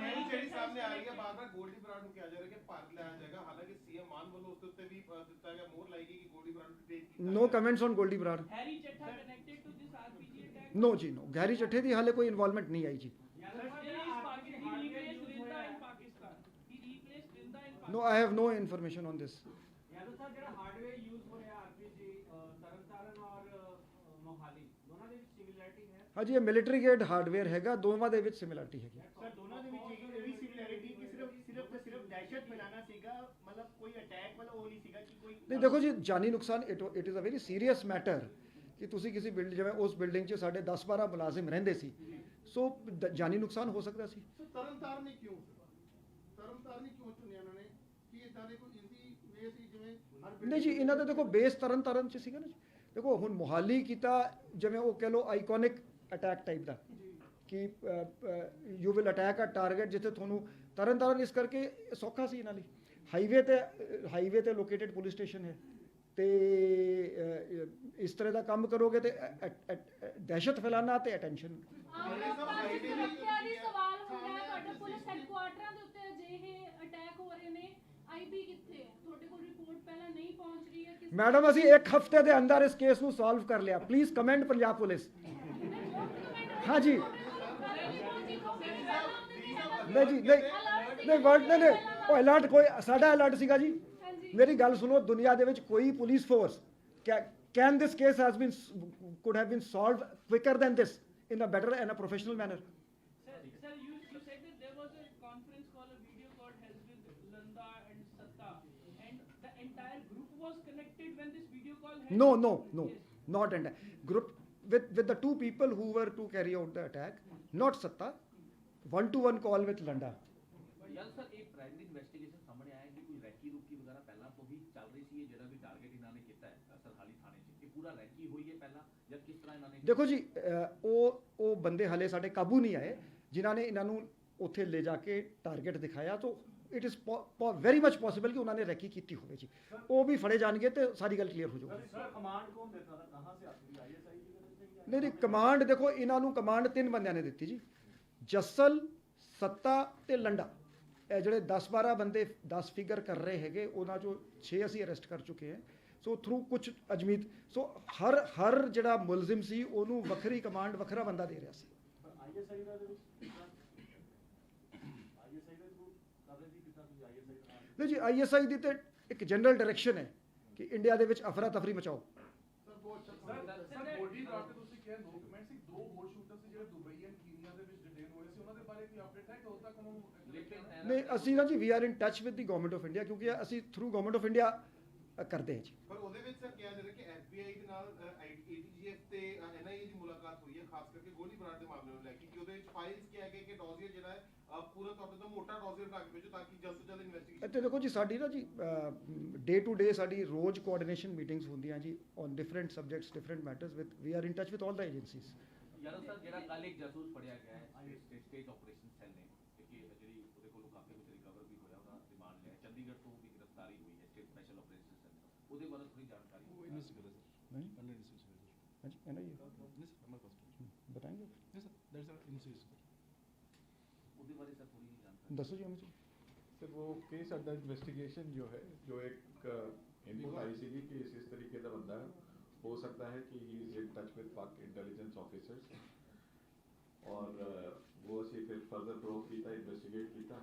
ਜਿਹੜੀ ਸਾਹਮਣੇ ਆ ਰਹੀ ਹੈ ਬਾਰ-ਬਾਰ ਗੋਲਡੀ ਬਰਾੜ ਨੂੰ ਕਿਹਾ ਜਾ ਰਿਹਾ ਕਿ ਭਾਰਤ ਲਿਆਇਆ ਜਾਏਗਾ, ਹਾਲਾਂਕਿ ਸੀਐਮ ਮਾਨ ਵੱਲੋਂ ਉਸ ਦੇ ਉੱਤੇ ਵੀ ਦਿੱਤਾ ਗਿਆ, ਮੋਹਰ ਲਾਈ ਗਈ ਕਿ ਗੋਲਡੀ ਬਰਾੜ ਨੂੰ ਟੇਕ ਕੀਤਾ। No comments on Goldy Brar. Harry Chetta connected to this RPG attack? No ਜੀ, no, ਗੈਰੀ ਚੱਠੇ ਦੀ ਹਾਲੇ ਕੋਈ ਇਨਵੋਲਵਮੈਂਟ ਨਹੀਂ ਆਈ ਜੀ। He replaced Rinda in Pakistan. He replaced Rinda in Pakistan. No, I have no information on this. Yadav साहब ਜਿਹੜਾ hardware use ਹੋ ਰਿਹਾ RPG Tarn Taran ਔਰ ਮੋਹਾਲੀ ਦੋਨਾਂ ਦੇ ਵਿੱਚ ਸਿਮਿਲੈਰਿਟੀ ਹੈ? ਹਾਂਜੀ, ਇਹ ਮਿਲਟਰੀ ਗ੍ਰੇਡ ਹਾਰਡਵੇਅਰ ਹੈਗਾ, ਦੋਵਾਂ ਦੇ ਵਿੱਚ ਸਿਮਿਲਰਿਟੀ ਹੈਗੀ। ਸਰ ਦੋਨਾਂ ਦੇ ਵਿੱਚ ਇਹ ਵੀ ਸਿਮਿਲੈਰਿਟੀ ਕਿ ਸਿਰਫ ਦਹਿਸ਼ਤ ਫੈਲਾਣਾ ਸੀਗਾ, ਮਤਲਬ ਕੋਈ ਅਟੈਕ ਵਾਲਾ ਉਹ ਨਹੀਂ ਸੀਗਾ ਕਿ ਕੋਈ ਨਹੀਂ ਦੇਖੋ ਜੀ, ਜਾਨੀ ਨੁਕਸਾਨ it is a very serious matter ਕਿ ਤੁਸੀਂ ਕਿਸੇ ਬਿਲਡਿੰਗ, ਜਿਵੇਂ ਉਸ ਬਿਲਡਿੰਗ 'ਚ ਸਾਡੇ 10-12 ਮੁਲਾਜ਼ਮ ਰਹਿੰਦੇ ਸੀ, ਸੋ ਜਾਨੀ ਨੁਕਸਾਨ ਹੋ ਸਕਦਾ ਸੀ। ਸਰ ਤਰਨਤਾਰਨ ਹੀ ਕਿਉਂ ਚੁਣਿਆ ਇਹਨਾਂ ਨੇ? ਕੀ ਇਦਾਂ ਦੇ ਕੋਈ ਈਜ਼ੀ ਵੇ ਸੀ ਜਿਵੇਂ ਹਰ ਨਹੀਂ ਜੀ, ਇਹਨਾਂ ਦਾ ਦੇਖੋ ਬੇਸ ਤਰਨਤਾਰਨ 'ਚ ਸੀਗਾ ਨਾ ਜੀ। ਦੇਖੋ ਹੁਣ ਮੁਹਾਲੀ ਕੀਤਾ, ਜਿਵੇਂ ਉਹ ਕਹਿ ਲਓ ਆਈਕੋਨਿਕ ਅਟੈਕ ਟਾਈਪ ਦਾ ਕਿ you will attack a target, ਜਿੱਥੇ ਤੁਹਾਨੂੰ ਤਰਨਤਾਰਨ ਇਸ ਕਰਕੇ ਸੌਖਾ ਸੀ ਇਹਨਾਂ ਲਈ। ਹਾਈਵੇ ਤੇ ਲੋਕੇਟਡ ਪੁਲਿਸ ਸਟੇਸ਼ਨ ਹੈ, ਤੇ ਇਸ ਤਰ੍ਹਾਂ ਦਾ ਕੰਮ ਕਰੋਗੇ ਤੇ ਦਹਿਸ਼ਤ ਫੈਲਾਣਾ ਤੇ ਅਟੈਂਸ਼ਨ। ਸਵਾਲ ਹੋ ਰਿਹਾ ਤੁਹਾਡੇ ਪੁਲਿਸ ਹੈਡਕੁਆਰਟਰਾਂ ਦੇ ਉੱਤੇ ਅਜਿਹੇ ਅਟੈਕ ਹੋ ਰਹੇ ਨੇ, ਆਈਬੀ ਕਿੱਥੇ ਹੈ? ਤੁਹਾਡੇ ਕੋਲ ਰਿਪੋਰਟ ਪਹਿਲਾਂ ਨਹੀਂ ਪਹੁੰਚ ਰਹੀ ਹੈ? ਮੈਡਮ ਅਸੀਂ 1 ਹਫ਼ਤੇ ਦੇ ਅੰਦਰ ਇਸ ਕੇਸ ਨੂੰ ਸੋਲਵ ਕਰ ਲਿਆ। Please comment Punjab police. हाँ जी, नहीं जी, नहीं वर्ड नहीं, ਉਹ ਅਲਰਟ ਕੋਈ ਸਾਡਾ ਅਲਰਟ ਸੀਗਾ ਜੀ। ਮੇਰੀ ਗੱਲ ਸੁਣੋ, ਦੁਨੀਆ ਦੇ ਵਿੱਚ ਕੋਈ police force can this case could have been solved quicker than this in a better and a professional manner? Sir, you said that there was a conference call, a video call held with Landa and Satta, and the entire group was connected when this video call held? No, Yes. not entire group with the 2 people who were to carry out the attack, not Satta, 1-to-1 call with Landa. ਯਾਰ sir, ਇਹ primary investigation ਸਾਹਮਣੇ ਆਇਆ ਕਿ ਕੋਈ recce ਰੁਕੀ ਵਗੈਰਾ ਪਹਿਲਾਂ ਤੋਂ ਵੀ ਚੱਲ ਰਹੀ ਸੀ, ਜਿਹੜਾ ਵੀ ਟਾਰਗੇਟ ਇਹਨਾਂ ਨੇ ਕੀਤਾ ਹੈ ਸਰਹਾਲੀ ਥਾਣੇ 'ਚ, ਇਹ ਪੂਰਾ ਰੈਕੀ ਹੋਈ ਹੈ ਪਹਿਲਾਂ ਜਾਂ ਕਿਸ ਤਰ੍ਹਾਂ ਇਹਨਾਂ ਨੇ? ਦੇਖੋ ਜੀ, ਉਹ ਬੰਦੇ ਹਲੇ ਸਾਡੇ ਕਾਬੂ ਨਹੀਂ ਆਏ ਜਿਨ੍ਹਾਂ ਨੇ ਇਹਨਾਂ ਨੂੰ ਉੱਥੇ ਲੈ ਜਾ ਕੇ ਟਾਰਗੇਟ ਦਿਖਾਇਆ। ਤਾਂ it is very much possible ਕਿ ਉਹਨਾਂ ਨੇ ਰੈਕੀ ਕੀਤੀ ਹੋਵੇ ਜੀ। ਉਹ ਵੀ ਫੜੇ ਜਾਣਗੇ ਤੇ ਸਾਰੀ ਗੱਲ ਕਲੀਅਰ ਹੋ ਜਾਊਗੀ। ਸਰ ਕਮਾਂਡ ਕੌਣ ਦੇਤਾ था, कहां से आती है? आईएसआई की वजह से या ਨਹੀਂ ਕਮਾਂਡ ਦੇਖੋ, ਇਹਨਾਂ ਨੂੰ ਕਮਾਂਡ 3 ਬੰਦਿਆਂ ਨੇ ਦਿੱਤੀ ਜੀ, ਜੱਸਲ, ਸੱਤਾ ਤੇ ਲੰਡਾ। ਇਹ ਜਿਹੜੇ 10-12 ਬੰਦੇ 10 ਫਿਗਰ ਕਰ ਰਹੇ ਹੈਗੇ, ਉਹਨਾਂ 'ਚੋਂ 6 ਅਸੀਂ ਅਰੈਸਟ ਕਰ ਚੁੱਕੇ ਹਾਂ। ਸੋ ਥਰੂ ਕੁਝ ਅਜਮੀਤ, ਸੋ ਹਰ ਜਿਹੜਾ ਮੁਲਜ਼ਮ ਸੀ ਉਹਨੂੰ ਵੱਖਰੀ ਕਮਾਂਡ, ਵੱਖਰਾ ਬੰਦਾ ਦੇ ਰਿਹਾ ਸੀ। ਆਈਐਸਆਈ ਦਾ ਦੇ ਵਿੱਚ ਆਈਐਸਆਈ ਦੇ ਥਰੂ ਕਰਦੇ ਸੀ ਕਿਤਾ ਤੁਸੀਂ ਆਈਐਸਆਈ ਦਾ ਨਾਮ? ਨਹੀਂ ਜੀ, ISI ਦੀ ਤੇ ਇੱਕ ਜਨਰਲ ਡਾਇਰੈਕਸ਼ਨ ਹੈ ਕਿ ਇੰਡੀਆ ਦੇ ਵਿੱਚ ਅਫਰਾ ਤਫਰੀ ਮਚਾਓ। ਸਰ ਬਹੁਤ ਅੱਛਾ ਸਰ ਗੋਲਡੀ ਬਰਾੜ ਤੇ ਤੁਸੀਂ ਕਿਹਾ ਨੋ ਕਮੈਂਟ ਸੀ, 2 ਹੋਰ ਸ਼ੂਟਰ ਸੀ ਜਿਹੜੇ ਦੁਬਈ ਐਂਡ ਕੀਨੀਆ ਦੇ ਵਿੱਚ ਡਿਟੇਨ ਹੋਏ ਸੀ, ਉਹਨਾਂ ਦੇ ਬਾਰੇ ਕੋਈ ਅਪਡੇਟ ਹੈ ਕਿ ਉਦੋਂ ਤੱਕ ਉਹਨੂੰ? ਨਹੀਂ, ਅਸੀਂ ਨਾ ਜੀ we are in touch with the government of India, ਕਿਉਂਕਿ ਅਸੀਂ ਥਰੂ ਗਵਰਨਮੈਂਟ ਆਫ ਇੰਡੀਆ ਕਰਦੇ ਹਾਂ ਜੀ। ਪਰ ਉਹਦੇ ਵਿੱਚ ਸਰ ਕਿਹਾ ਜਾ ਰਿਹਾ ਕਿ FBI ਦੇ ਨਾਲ ATGF ਤੇ NIA ਦੀ ਮੁਲਾਕਾਤ ਹੋਈ ਹੈ, ਖਾਸ ਕਰਕੇ ਗੋਲੀ ਬਰਾੜ ਦੇ ਮਾਮਲੇ ਨੂੰ ਲੈ ਕੇ, ਕਿ ਉਹਦੇ ਵਿੱਚ ਫਾਈਲਸ ਕਿਹਾ ਗਿਆ ਕਿ ਡੋਜ਼ੀਅਰ ਜਿਹੜਾ ਹੈ ਪੂਰਾ ਤੌਰ ਤੇ ਮੋਟਾ ਡੋਜ਼ੀਅਰ ਬਣਾ ਕੇ ਭੇਜੋ ਤਾਂ ਕਿ ਜਲਦ ਤੋਂ ਜਲਦ ਇਨਵੈਸਟੀਗੇਸ਼ਨ। ਇੱਥੇ ਦੇਖੋ ਜੀ, ਸਾਡੀ ਨਾ ਜੀ ਡੇ ਟੂ ਡੇ ਸਾਡੀ ਰੋਜ਼ ਕੋਆਰਡੀਨੇਸ਼ਨ ਮੀਟਿੰਗਸ ਹੁੰਦੀਆਂ ਜੀ on different subjects, different matters with we are in touch with all the agencies. ਯਾਰ ਸਰ, ਜਿਹੜਾ ਕੱਲ ਇੱਕ ਜਾਸੂਸ ਫੜਿਆ ਗਿਆ ਹੈ ਸਟੇਟ ਆਪਰੇਸ਼ਨ ਸੈੱਲ ਨੇ, ਕਿ ਜਿਹੜੀ ਉਹਦੇ ਕੋਲੋਂ ਕਾਫੀ ਕੁਝ ਰਿਕਵਰ ਵੀ ਹੋਇਆ, ਉਹਦਾ ਰਿਮਾਂਡ ਲਿਆ, ਚੰਡੀਗੜ੍ਹ ਤੋਂ ਵੀ ਗ੍ਰਿਫਤਾਰੀ ਹੋਈ ਹੈ ਸਟੇਟ ਸਪੈਸ਼ਲ ਆਪਰੇਸ਼ਨ ਸੈੱਲ, ਉਹਦੇ ਬਾਰੇ ਥੋੜੀ ਜਾਣਕਾਰੀ ਹਾਂਜੀ, NIA बताएंगे, ਉਹਦੇ ਬਾਰੇ ਸਰ ਥੋੜੀ ਜਾਣਕਾਰੀ ਦੱਸੋ ਜੀ। सर वो केस अंडर इन्वेस्टिगेशन जो है, जो एक इनपुट आई सी कि इस तरीके का बंदा हो सकता है कि he is in touch with पाक इंटेलिजेंस ऑफिसर्स और वो ਅਸੀਂ फिर फर्दर प्रोब किया इन्वेस्टिगेट किया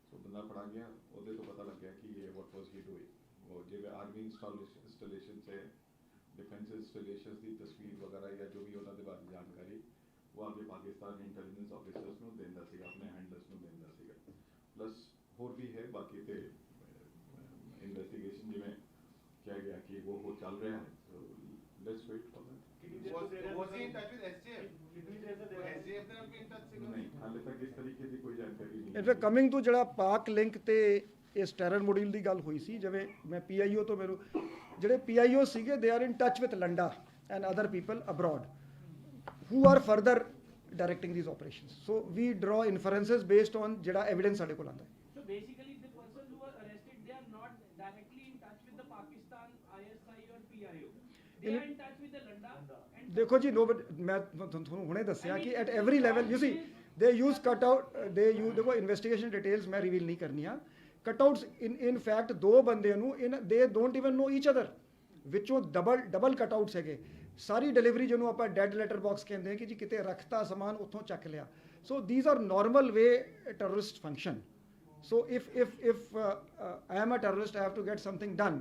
सो बंदा फड़ा गया ਉਹਦੇ ਤੋਂ पता लग गया कि ये व्हाट वाज ही डूइंग वो जिਵੇਂ आर्मी इंस्टॉलेशन से डिफेंस इंस्टॉलेशंस ਦੀ ਤਸਵੀਰ ਵਗੈਰਾ ਜਾਂ ਜੋ ਵੀ ਉਹਨਾਂ ਦੇ ਬਾਰੇ ਜਾਣਕਾਰੀ ਉਹ ਅੱਗੇ ਪਾਕਿਸਤਾਨ ਇੰਟੈਲੀਜੈਂਸ ਆਫਿਸਰਸ ਨੂੰ ਦਿੰਦਾ ਸੀਗਾ ਆਪਣੇ ਹੈਂਡਲਰਸ ਨੂੰ ਦਿੰਦਾ ਸੀਗਾ ਪਲੱਸ ਹੋਰ ਵੀ ਹੈ ਬਾਕੀ ਤੇ ਇਨਵੈਸਟੀਗੇਸ਼ਨ ਜਿਵੇਂ ਕਿਹਾ ਗਿਆ ਕਿ ਉਹ ਹੋ ਚੱਲ ਰਿਹਾ ਹੈ so let's wait for that Was he in touch with SJF? ਕਿੰਨੀ ਦੇਰ ਤੋਂ SJF ਦੇ ਨਾਲ ਕੋਈ in touch ਸੀਗਾ? ਨਹੀਂ ਹਾਲੇ ਤੱਕ ਇਸ ਤਰੀਕੇ ਦੀ ਕੋਈ ਜਾਣਕਾਰੀ ਨਹੀਂ ਇਨਫੈਕਟ ਕਮਿੰਗ ਟੂ ਜਿਹੜਾ ਪਾਕ ਲਿੰਕ ਤੇ ਇਸ ਟੈਰਰ ਮੋਡਿਊਲ ਦੀ ਗੱਲ ਹੋਈ ਸੀ ਜਿਵੇਂ ਮੈਂ PIO ਤੋਂ ਮੈਨੂੰ ਜਿਹੜੇ PIO ਸੀਗੇ they are in touch with Landa and other people abroad who are further directing these operations. So we draw inferences based on ਜਿਹੜਾ evidence ਸਾਡੇ ਕੋਲ ਆਉਂਦਾ ਹੈ. So basically, the persons who are arrested, they are not directly in touch with the Pakistan ISI or PIO. They are in touch with the Landa. And ਦੇਖੋ ਜੀ ਮੈਂ ਤੁਹਾਨੂੰ ਹੁਣੇ ਦੱਸਿਆ ਕਿ at every level you see they use cutout they use ਦੇਖੋ investigation details ਮੈਂ reveal ਨਹੀਂ ਕਰਨੀਆਂ cutouts in fact ਦੋ ਬੰਦੇ ਨੂੰ they don't even know each other ਵਿੱਚੋਂ ਡਬਲ ਕਟਆਊਟਸ ਹੈਗੇ ਸਾਰੀ ਡਿਲੀਵਰੀ ਜਿਹਨੂੰ ਆਪਾਂ ਡੈਡ ਲੈਟਰ ਬਾਕਸ ਕਹਿੰਦੇ ਹਾਂ ਕਿ ਜੀ ਕਿਤੇ ਰੱਖਤਾ ਸਮਾਨ ਉੱਥੋਂ ਚੱਕ ਲਿਆ so these are normal way terrorist function so if I am a terrorist I have to get something done